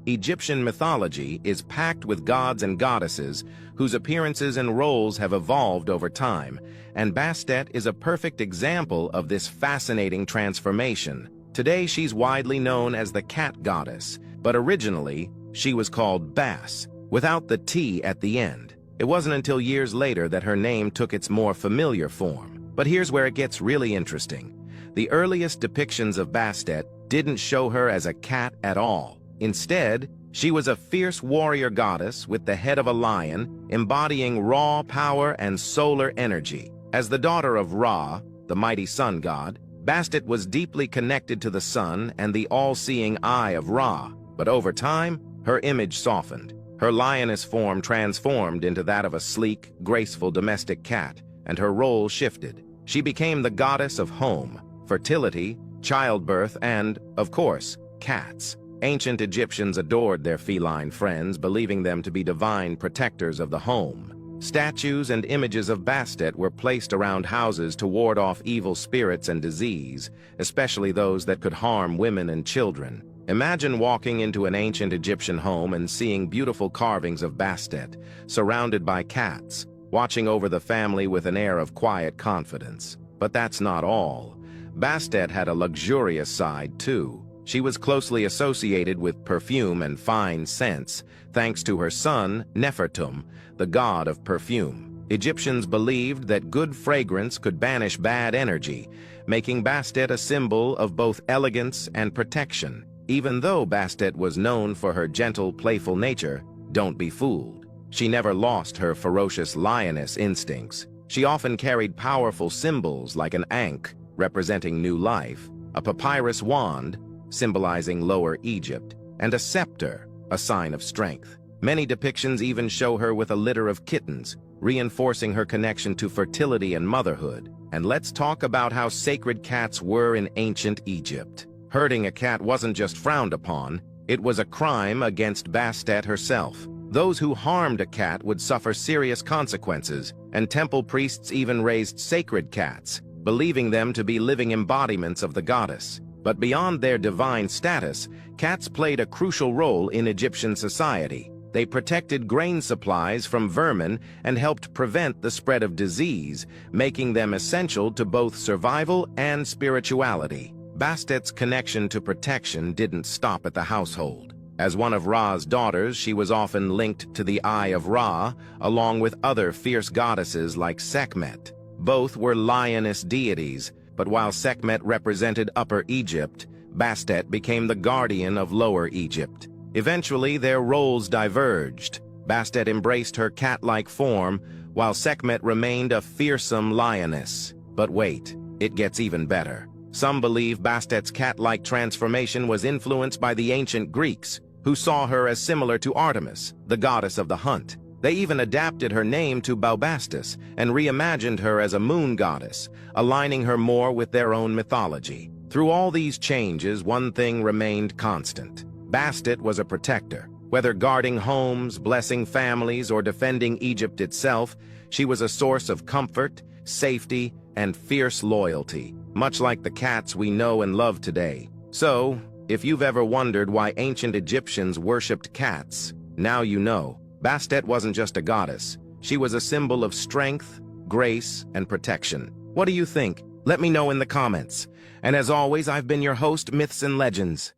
Egyptian mythology is packed with gods and goddesses whose appearances and roles have evolved over time, and Bastet is a perfect example of this fascinating transformation. Today she's widely known as the cat goddess, but originally she was called Bas, without the T at the end. It wasn't until years later that her name took its more familiar form. But here's where it gets really interesting. The earliest depictions of Bastet didn't show her as a cat at all. Instead, she was a fierce warrior goddess with the head of a lion, embodying raw power and solar energy. As the daughter of Ra, the mighty sun god, Bastet was deeply connected to the sun and the all-seeing eye of Ra. But over time, her image softened. Her lioness form transformed into that of a sleek, graceful domestic cat, and her role shifted. She became the goddess of home, fertility, childbirth, and, of course, cats. Ancient Egyptians adored their feline friends, believing them to be divine protectors of the home. Statues and images of Bastet were placed around houses to ward off evil spirits and disease, especially those that could harm women and children. Imagine walking into an ancient Egyptian home and seeing beautiful carvings of Bastet, surrounded by cats, watching over the family with an air of quiet confidence. But that's not all. Bastet had a luxurious side, too. She was closely associated with perfume and fine scents, thanks to her son, Nefertum, the god of perfume. Egyptians believed that good fragrance could banish bad energy, making Bastet a symbol of both elegance and protection. Even though Bastet was known for her gentle, playful nature, don't be fooled. She never lost her ferocious lioness instincts. She often carried powerful symbols like an ankh, representing new life, a papyrus wand, symbolizing Lower Egypt, and a scepter, a sign of strength. Many depictions even show her with a litter of kittens, reinforcing her connection to fertility and motherhood. And let's talk about how sacred cats were in ancient Egypt. Hurting a cat wasn't just frowned upon, it was a crime against Bastet herself. Those who harmed a cat would suffer serious consequences, and temple priests even raised sacred cats, believing them to be living embodiments of the goddess. But beyond their divine status, cats played a crucial role in Egyptian society. They protected grain supplies from vermin and helped prevent the spread of disease, making them essential to both survival and spirituality. Bastet's connection to protection didn't stop at the household. As one of Ra's daughters, she was often linked to the Eye of Ra, along with other fierce goddesses like Sekhmet. Both were lioness deities, but while Sekhmet represented Upper Egypt, Bastet became the guardian of Lower Egypt. Eventually, their roles diverged. Bastet embraced her cat-like form, while Sekhmet remained a fearsome lioness. But wait, it gets even better. Some believe Bastet's cat-like transformation was influenced by the ancient Greeks, who saw her as similar to Artemis, the goddess of the hunt. They even adapted her name to Bubastis and reimagined her as a moon goddess, aligning her more with their own mythology. Through all these changes, one thing remained constant. Bastet was a protector. Whether guarding homes, blessing families, or defending Egypt itself, she was a source of comfort, safety, and fierce loyalty, much like the cats we know and love today. So, if you've ever wondered why ancient Egyptians worshipped cats, now you know. Bastet wasn't just a goddess. She was a symbol of strength, grace, and protection. What do you think? Let me know in the comments. And as always, I've been your host, Myths and Legends.